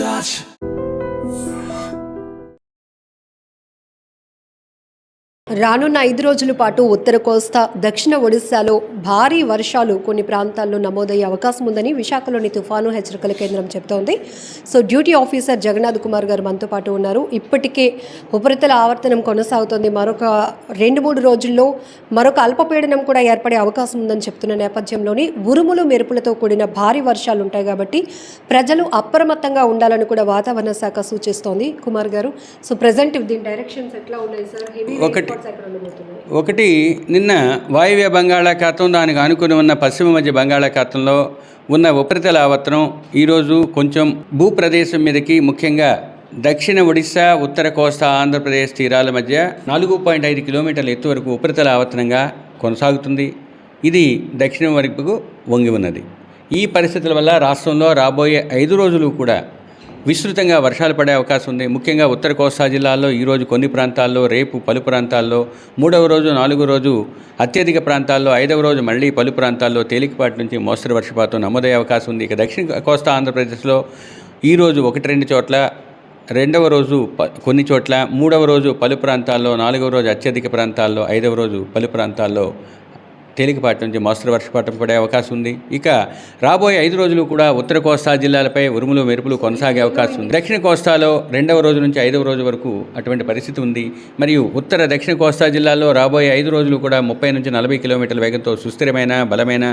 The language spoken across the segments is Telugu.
touch. రానున్న 5 రోజుల పాటు ఉత్తర కోస్తా దక్షిణ ఒడిశాలో భారీ వర్షాలు కొన్ని ప్రాంతాల్లో నమోదయ్యే అవకాశం ఉందని విశాఖలోని తుఫాను హెచ్చరికల కేంద్రం చెబుతోంది. So duty officer Jagannath Kumar గారు మనతో పాటు ఉన్నారు. ఇప్పటికే ఉపరితల ఆవర్తనం కొనసాగుతోంది. మరొక 2-3 రోజుల్లో మరొక అల్పపీడనం కూడా ఏర్పడే అవకాశం ఉందని చెప్తున్న నేపథ్యంలోని ఉరుములు మెరుపులతో కూడిన భారీ వర్షాలు ఉంటాయి కాబట్టి ప్రజలు అప్రమత్తంగా ఉండాలని కూడా వాతావరణ శాఖ సూచిస్తోంది. కుమార్ గారు, సో ప్రజెంట్ దీని డైరెక్షన్స్ ఎట్లా ఉన్నాయి సార్? ఒకటి నిన్న వాయువ్య బంగాళాఖాతం, దానికి ఆనుకుని ఉన్న పశ్చిమ మధ్య బంగాళాఖాతంలో ఉన్న ఉపరితల ఆవర్తనం ఈరోజు కొంచెం భూప్రదేశం మీదకి, ముఖ్యంగా దక్షిణ ఒడిశా, ఉత్తర కోస్తా ఆంధ్రప్రదేశ్ తీరాల మధ్య 4.5 కిలోమీటర్ల ఎత్తు వరకు ఉపరితల ఆవర్తనంగా కొనసాగుతుంది. ఇది దక్షిణం వరకు వంగి ఉన్నది. ఈ పరిస్థితుల వల్ల రాష్ట్రంలో రాబోయే 5 రోజులు కూడా విస్తృతంగా వర్షాలు పడే అవకాశం ఉంది. ముఖ్యంగా ఉత్తర కోస్తా జిల్లాల్లో ఈరోజు కొన్ని ప్రాంతాల్లో, రేపు పలు ప్రాంతాల్లో, 3వ రోజు 4వ రోజు అత్యధిక ప్రాంతాల్లో, 5వ రోజు మళ్ళీ పలు ప్రాంతాల్లో తేలికపాటి నుంచి మోస్తరు వర్షపాతం నమోదయ్యే అవకాశం ఉంది. ఇక దక్షిణ కోస్తా ఆంధ్రప్రదేశ్లో ఈరోజు 1-2 చోట్ల, 2వ రోజు కొన్ని చోట్ల, 3వ రోజు పలు ప్రాంతాల్లో, 4వ రోజు అత్యధిక ప్రాంతాల్లో, 5వ రోజు పలు ప్రాంతాల్లో తేలికపాటి నుంచి మోస్తరు వర్షపాతం పడే అవకాశం ఉంది. ఇక రాబోయే 5 రోజులు కూడా ఉత్తర కోస్తా జిల్లాలపై ఉరుములు మెరుపులు కొనసాగే అవకాశం ఉంది. దక్షిణ కోస్తాలో 2వ రోజు నుంచి 5వ రోజు వరకు అటువంటి పరిస్థితి ఉంది. మరియు ఉత్తర దక్షిణ కోస్తా జిల్లాలో రాబోయే 5 రోజులు కూడా 30 నుంచి 40 కిలోమీటర్ల వేగంతో సుస్థిరమైన బలమైన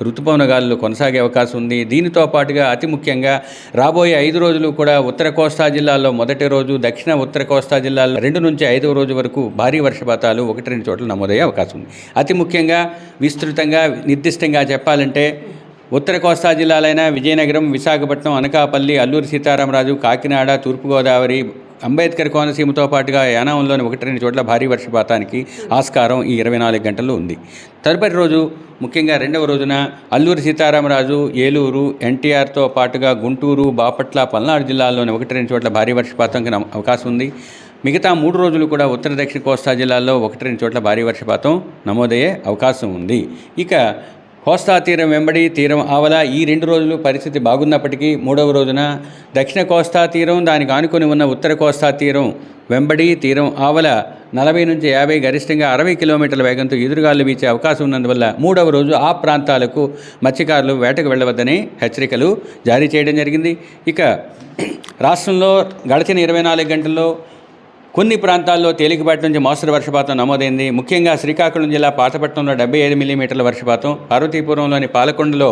ఋతుపవన గాలులు కొనసాగే అవకాశం ఉంది. దీనితో పాటుగా అతి ముఖ్యంగా రాబోయే 5 రోజులు కూడా ఉత్తర కోస్తా జిల్లాలో మొదటి రోజు, దక్షిణ ఉత్తర కోస్తా జిల్లాలో 2 నుంచి 5వ రోజు వరకు భారీ వర్షపాతాలు 1-2 చోట్ల నమోదయ్యే అవకాశం ఉంది. అతి ముఖ్యంగా విస్తృతంగా నిర్దిష్టంగా చెప్పాలంటే ఉత్తర కోస్తా జిల్లాలైన విజయనగరం, విశాఖపట్నం, అనకాపల్లి, అల్లూరి సీతారామరాజు, కాకినాడ, తూర్పుగోదావరి, అంబేద్కర్ కోనసీమతో పాటుగా యానాంలోని 1-2 చోట్ల భారీ వర్షపాతానికి ఆస్కారం ఈ 24 గంటల్లో ఉంది. తదుపరి రోజు ముఖ్యంగా 2వ రోజున అల్లూరి సీతారామరాజు, ఏలూరు, ఎన్టీఆర్తో పాటుగా గుంటూరు, బాపట్ల, పల్నాడు జిల్లాల్లోని 1-2 చోట్ల భారీ వర్షపాతానికి అవకాశం ఉంది. మిగతా 3 రోజులు కూడా ఉత్తర దక్షిణ కోస్తా జిల్లాల్లో 1-2 చోట్ల భారీ వర్షపాతం నమోదయ్యే అవకాశం ఉంది. ఇక కోస్తా తీరం వెంబడి, తీరం ఆవల ఈ 2 రోజులు పరిస్థితి బాగున్నప్పటికీ 3వ రోజున దక్షిణ కోస్తా తీరం, దానికి ఆనుకొని ఉన్న ఉత్తర కోస్తా తీరం వెంబడి, తీరం ఆవల 40 నుంచి 50, గరిష్టంగా 60 కిలోమీటర్ల వేగంతో ఎదురుగాలు వీచే అవకాశం ఉన్నందువల్ల 3వ రోజు ఆ ప్రాంతాలకు మత్స్యకారులు వేటకు వెళ్లవద్దని హెచ్చరికలు జారీ చేయడం జరిగింది. ఇక రాష్ట్రంలో గడిచిన 24 గంటల్లో కొన్ని ప్రాంతాల్లో తేలికపాటి నుంచి మోస్తరు వర్షపాతం నమోదైంది. ముఖ్యంగా శ్రీకాకుళం జిల్లా పాతపట్నంలో 75 మిల్లీమీటర్ల వర్షపాతం, పార్వతీపురంలోని పాలకొండలో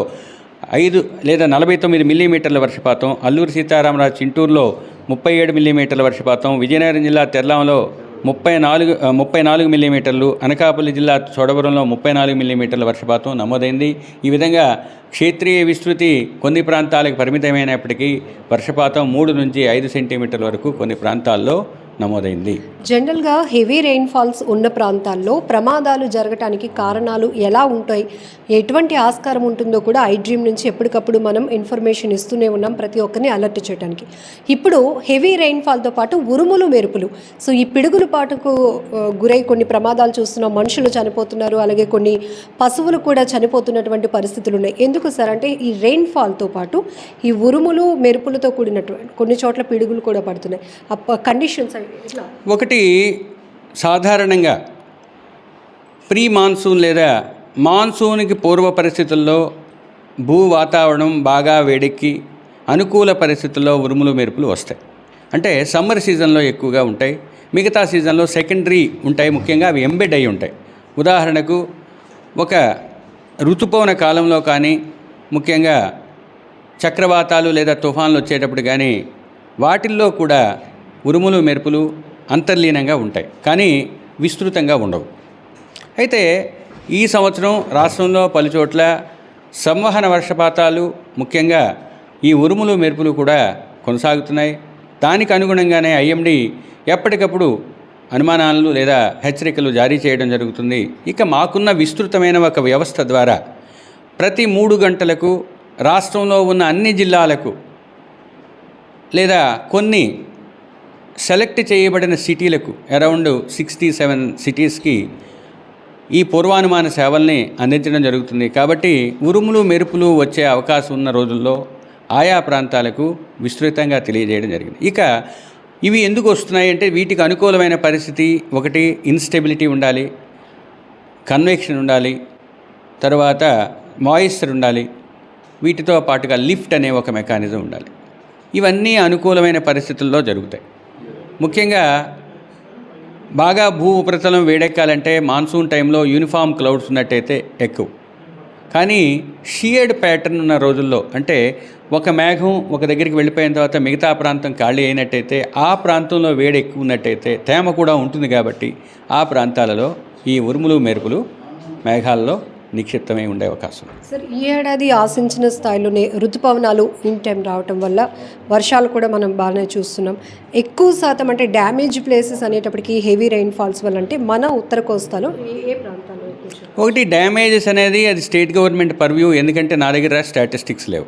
5 లేదా 49 మిల్లీమీటర్ల వర్షపాతం, అల్లూరి సీతారామరాజు చింటూరులో 37 మిల్లీమీటర్ల వర్షపాతం, విజయనగరం జిల్లా తెర్లాంలో 34 మిల్లీమీటర్లు, అనకాపల్లి జిల్లా చోడవరంలో 34 మిల్లీమీటర్ల వర్షపాతం నమోదైంది. ఈ విధంగా క్షేత్రీయ విస్తృతి కొన్ని ప్రాంతాలకు పరిమితమైనప్పటికీ వర్షపాతం 3 నుంచి 5 సెంటీమీటర్ల వరకు కొన్ని ప్రాంతాల్లో నమోదైంది. జనరల్గా హెవీ రెయిన్ఫాల్స్ ఉన్న ప్రాంతాల్లో ప్రమాదాలు జరగటానికి కారణాలు ఎలా ఉంటాయి, ఎటువంటి ఆస్కారం ఉంటుందో కూడా ఐడ్రీమ్ నుంచి ఎప్పటికప్పుడు మనం ఇన్ఫర్మేషన్ ఇస్తూనే ఉన్నాం ప్రతి ఒక్కరిని అలర్ట్ చేయడానికి. ఇప్పుడు హెవీ రెయిన్ఫాల్తో పాటు ఉరుములు మెరుపులు, సో ఈ పిడుగులు పాటుకు గురై కొన్ని ప్రమాదాలు చూస్తున్నాం. మనుషులు చనిపోతున్నారు, అలాగే కొన్ని పశువులు కూడా చనిపోతున్నటువంటి పరిస్థితులు ఉన్నాయి. ఎందుకు సార్ అంటే ఈ రెయిన్ఫాల్తో పాటు ఈ ఉరుములు మెరుపులతో కూడినటువంటి కొన్ని చోట్ల పిడుగులు కూడా పడుతున్నాయి. కండిషన్స్ ఒకటి, సాధారణంగా ప్రీ మాన్సూన్ లేదా మాన్సూన్కి పూర్వ పరిస్థితుల్లో భూ వాతావరణం బాగా వేడెక్కి అనుకూల పరిస్థితుల్లో ఉరుములు మెరుపులు వస్తాయి. అంటే సమ్మర్ సీజన్లో ఎక్కువగా ఉంటాయి, మిగతా సీజన్లో సెకండరీ ఉంటాయి. ముఖ్యంగా అవి ఎంబెడ్ అయి ఉంటాయి. ఉదాహరణకు ఒక ఋతుపవన కాలంలో కానీ, ముఖ్యంగా చక్రవాతాలు లేదా తుఫాన్లు వచ్చేటప్పుడు కానీ వాటిల్లో కూడా ఉరుములు మెరుపులు అంతర్లీనంగా ఉంటాయి, కానీ విస్తృతంగా ఉండవు. అయితే ఈ సంవత్సరం రాష్ట్రంలో పలుచోట్ల సంవహన వర్షపాతాలు, ముఖ్యంగా ఈ ఉరుములు మెరుపులు కూడా కొనసాగుతున్నాయి. దానికి అనుగుణంగానే ఐఎండీ ఎప్పటికప్పుడు అనుమానాలు లేదా హెచ్చరికలు జారీ చేయడం జరుగుతుంది. ఇక మాకున్న విస్తృతమైన ఒక వ్యవస్థ ద్వారా ప్రతి 3 గంటలకు రాష్ట్రంలో ఉన్న అన్ని జిల్లాలకు లేదా కొన్ని సెలెక్ట్ చేయబడిన సిటీలకు అరౌండ్ 67 సిటీస్కి ఈ పూర్వానుమాన సేవల్ని అందించడం జరుగుతుంది. కాబట్టి ఉరుములు మెరుపులు వచ్చే అవకాశం ఉన్న రోజుల్లో ఆయా ప్రాంతాలకు విస్తృతంగా తెలియజేయడం జరిగింది. ఇక ఇవి ఎందుకు వస్తున్నాయి అంటే వీటికి అనుకూలమైన పరిస్థితి ఒకటి ఇన్స్టెబిలిటీ ఉండాలి, కన్వెక్షన్ ఉండాలి, తర్వాత మాయిశ్చర్ ఉండాలి, వీటితో పాటుగా లిఫ్ట్ అనే ఒక మెకానిజం ఉండాలి. ఇవన్నీ అనుకూలమైన పరిస్థితుల్లో జరుగుతాయి. ముఖ్యంగా బాగా భూ ఉపరితలం వేడెక్కాలంటే మాన్సూన్ టైంలో యూనిఫామ్ క్లౌడ్స్ ఉన్నట్టయితే ఎక్కువ. కానీ షియర్డ్ ప్యాటర్న్ ఉన్న రోజుల్లో అంటే ఒక మేఘం ఒక దగ్గరికి వెళ్ళిపోయిన తర్వాత మిగతా ప్రాంతం ఖాళీ అయినట్టయితే ఆ ప్రాంతంలో వేడి ఎక్కువ ఉన్నట్టయితే తేమ కూడా ఉంటుంది కాబట్టి ఆ ప్రాంతాలలో ఈ ఉరుములు మెరుపులు మేఘాల్లో నిక్షిప్తమై ఉండే అవకాశం. సార్, ఈ ఏడాది ఆశించిన స్థాయిలోనే ఋతుపవనాలు ఇన్ టైం రావటం వల్ల వర్షాలు కూడా మనం బాగానే చూస్తున్నాం. ఎక్కువ శాతం అంటే డ్యామేజ్ ప్లేసెస్ అనేటప్పటికీ హెవీ రైన్ ఫాల్స్ వల్ల అంటే మన ఉత్తర కోస్తాలో ఏ ప్రాంతాల్లో ఒకటి డ్యామేజెస్ అనేది అది స్టేట్ గవర్నమెంట్ పర్వ్యూ, ఎందుకంటే నా దగ్గర స్టాటిస్టిక్స్ లేవు.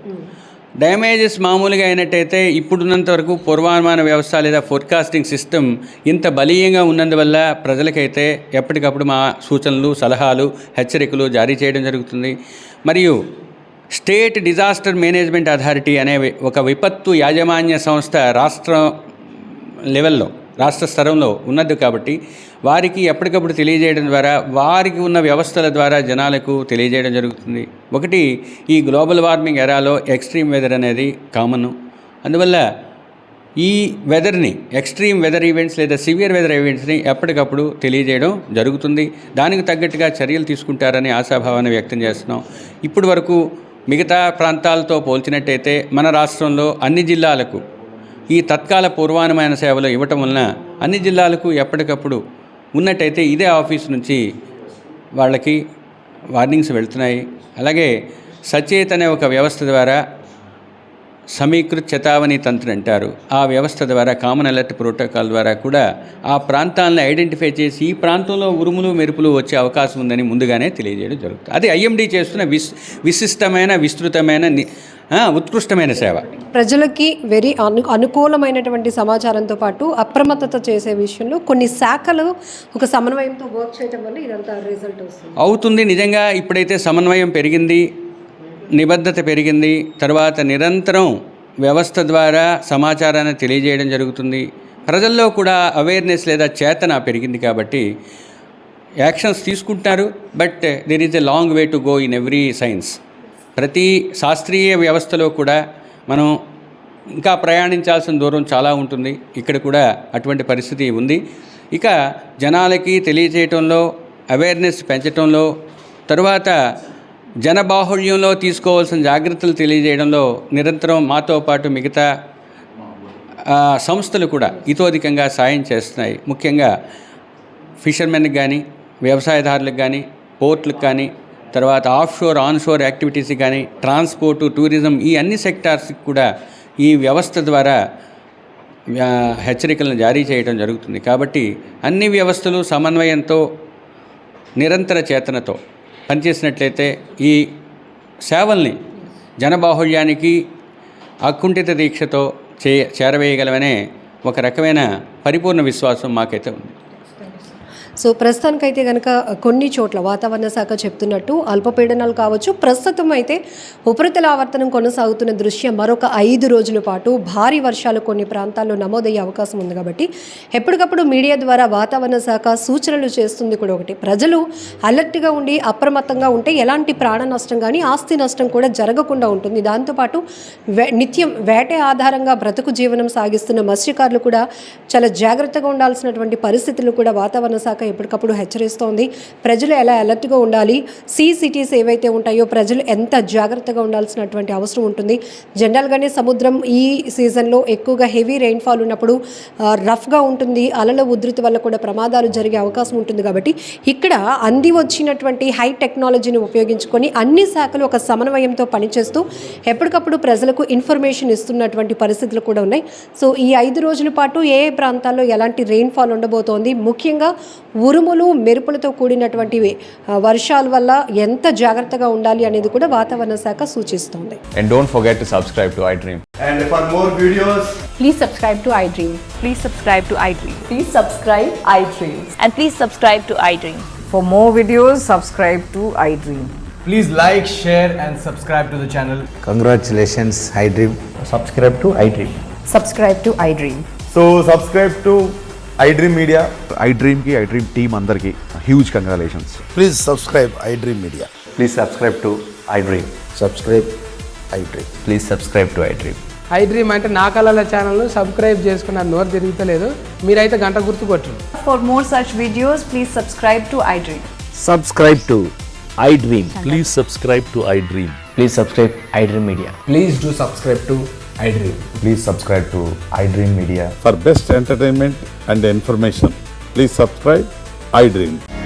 డ్యామేజెస్ మామూలుగా అయినట్టయితే ఇప్పుడున్నంత వరకు పూర్వానుమాన వ్యవస్థ లేదా ఫోర్కాస్టింగ్ సిస్టమ్ ఇంత బలీయంగా ఉన్నందువల్ల ప్రజలకైతే ఎప్పటికప్పుడు మా సూచనలు, సలహాలు, హెచ్చరికలు జారీ చేయడం జరుగుతుంది. మరియు స్టేట్ డిజాస్టర్ మేనేజ్మెంట్ అథారిటీ అనే ఒక విపత్తు యాజమాన్య సంస్థ రాష్ట్ర స్థరంలో ఉన్నది కాబట్టి వారికి ఎప్పటికప్పుడు తెలియజేయడం ద్వారా వారికి ఉన్న వ్యవస్థల ద్వారా జనాలకు తెలియజేయడం జరుగుతుంది. ఒకటి ఈ గ్లోబల్ వార్మింగ్ ఎరాలో ఎక్స్ట్రీమ్ వెదర్ అనేది కామన్. అందువల్ల ఈ వెదర్ని ఎక్స్ట్రీమ్ వెదర్ ఈవెంట్స్ లేదా సివియర్ వెదర్ ఈవెంట్స్ని ఎప్పటికప్పుడు తెలియజేయడం జరుగుతుంది. దానికి తగ్గట్టుగా చర్యలు తీసుకుంటారని ఆశాభావాన్ని వ్యక్తం చేస్తున్నాం. ఇప్పటి వరకు మిగతా ప్రాంతాలతో పోల్చినట్టయితే మన రాష్ట్రంలో అన్ని జిల్లాలకు ఈ తత్కాల పూర్వానుమాన సేవలు ఇవ్వటం వలన అన్ని జిల్లాలకు ఎప్పటికప్పుడు ఉన్నట్టయితే ఇదే ఆఫీస్ నుంచి వాళ్ళకి వార్నింగ్స్ వెళ్తున్నాయి. అలాగే సచేత్ అనే ఒక వ్యవస్థ ద్వారా సమీకృత చేతావని తంత్రం అంటారు. ఆ వ్యవస్థ ద్వారా కామన్ అలర్ట్ ప్రోటోకాల్ ద్వారా కూడా ఆ ప్రాంతాలను ఐడెంటిఫై చేసి ఈ ప్రాంతంలో ఉరుములు మెరుపులు వచ్చే అవకాశం ఉందని ముందుగానే తెలియజేయడం జరుగుతుంది. అది ఐఎండీ చేస్తున్న విశిష్టమైన, విస్తృతమైన, ఉత్కృష్టమైన సేవ. ప్రజలకి వెరీ అనుకూలమైనటువంటి సమాచారంతో పాటు అప్రమత్తత చేసే విషయంలో కొన్ని శాఖలు ఒక సమన్వయంతో వర్క్ చేయడం వల్ల ఇదంతా రిజల్ట్ అవుతుంది. నిజంగా ఇప్పుడైతే సమన్వయం పెరిగింది, నిబద్ధత పెరిగింది, తర్వాత నిరంతరం వ్యవస్థ ద్వారా సమాచారాన్ని తెలియజేయడం జరుగుతుంది. ప్రజల్లో కూడా అవేర్నెస్ లేదా చేతన పెరిగింది కాబట్టి యాక్షన్స్ తీసుకుంటున్నారు. But there is a long way to go in every science. ప్రతి శాస్త్రీయ వ్యవస్థలో కూడా మనం ఇంకా ప్రయాణించాల్సిన దూరం చాలా ఉంటుంది. ఇక్కడ కూడా అటువంటి పరిస్థితి ఉంది. ఇక జనాలకి తెలియజేయటంలో, అవేర్నెస్ పెంచడంలో, తరువాత జనబాహుళ్యంలో తీసుకోవాల్సిన జాగ్రత్తలు తెలియజేయడంలో నిరంతరం మాతో పాటు మిగతా సంస్థలు కూడా ఇతోధికంగా సాయం చేస్తున్నాయి. ముఖ్యంగా ఫిషర్మెన్కి కానీ, వ్యవసాయదారులకు కానీ, పోర్ట్లకు కానీ, తర్వాత ఆఫ్షోర్ ఆన్షోర్ యాక్టివిటీస్కి కానీ, ట్రాన్స్పోర్టు, టూరిజం, ఈ అన్ని సెక్టార్స్కి కూడా ఈ వ్యవస్థ ద్వారా హెచ్చరికలను జారీ చేయడం జరుగుతుంది. కాబట్టి అన్ని వ్యవస్థలు సమన్వయంతో, నిరంతర చేతనతో పనిచేసినట్లయితే ఈ సేవల్ని జనబాహుళ్యానికి అకుంఠిత దీక్షతో చేరవేయగలమనే ఒక రకమైన పరిపూర్ణ విశ్వాసం మాకైతే ఉంది. సో ప్రస్తుతానికైతే కనుక కొన్ని చోట్ల వాతావరణ శాఖ చెప్తున్నట్టు అల్పపీడనాలు కావచ్చు, ప్రస్తుతం అయితే ఉపరితల ఆవర్తనం కొనసాగుతున్న దృష్ట్యా మరొక 5 రోజుల పాటు భారీ వర్షాలు కొన్ని ప్రాంతాల్లో నమోదయ్యే అవకాశం ఉంది. కాబట్టి ఎప్పటికప్పుడు మీడియా ద్వారా వాతావరణ శాఖ సూచనలు చేస్తుంది కూడా ఒకటి. ప్రజలు అలర్ట్గా ఉండి అప్రమత్తంగా ఉంటే ఎలాంటి ప్రాణ నష్టం కానీ ఆస్తి నష్టం కూడా జరగకుండా ఉంటుంది. దాంతోపాటు నిత్యం వేట ఆధారంగా బ్రతుకు జీవనం సాగిస్తున్న మత్స్యకారులు కూడా చాలా జాగ్రత్తగా ఉండాల్సినటువంటి పరిస్థితులు కూడా వాతావరణ శాఖ ఎప్పటికప్పుడు హెచ్చరిస్తోంది. ప్రజలు ఎలా అలర్ట్గా ఉండాలి, సిటీస్ ఏవైతే ఉంటాయో ప్రజలు ఎంత జాగ్రత్తగా ఉండాల్సినటువంటి అవసరం ఉంటుంది. జనరల్గానే సముద్రం ఈ సీజన్లో ఎక్కువగా హెవీ రెయిన్ఫాల్ ఉన్నప్పుడు రఫ్గా ఉంటుంది, అలల ఉధృతి వల్ల కూడా ప్రమాదాలు జరిగే అవకాశం ఉంటుంది. కాబట్టి ఇక్కడ అంది వచ్చినటువంటి హై టెక్నాలజీని ఉపయోగించుకొని అన్ని శాఖలు ఒక సమన్వయంతో పనిచేస్తూ ఎప్పటికప్పుడు ప్రజలకు ఇన్ఫర్మేషన్ ఇస్తున్నటువంటి పరిస్థితులు కూడా ఉన్నాయి. సో ఈ 5 రోజుల పాటు ఏ ప్రాంతాల్లో ఎలాంటి రెయిన్ఫాల్ ఉండబోతోంది, ముఖ్యంగా ఉరుములు మెరుపులతో కూడినటువంటి వర్షాల వల్ల ఎంత జాగ్రత్తగా ఉండాలి అనేది కూడా వాతావరణ శాఖ సూచిస్తోంది. And don't forget to subscribe to iDream. And for more videos, please subscribe to iDream. Please subscribe to iDream. Please subscribe iDream. And please subscribe to iDream. For more videos, subscribe to iDream. Please like, share, and subscribe to the channel. Congratulations, iDream. Subscribe to iDream. Subscribe to iDream. So subscribe to iDream Media. iDream ki iDream team అందరికి huge congratulations. Please subscribe iDream Media. Please subscribe to iDream. Subscribe iDream. Please subscribe to iDream. iDream అంటే నా కళల ఛానల్ను సబ్స్క్రైబ్ చేసుకున్న నోరు తిరుగుతలేదు మీరైతే గంట గుర్తు కొట్టండి. For more such videos, please subscribe to iDream. Subscribe to iDream. Please subscribe to iDream. Please subscribe iDream Media. Please do subscribe to iDream. Please subscribe to iDream Media. For best entertainment and information, please subscribe iDream.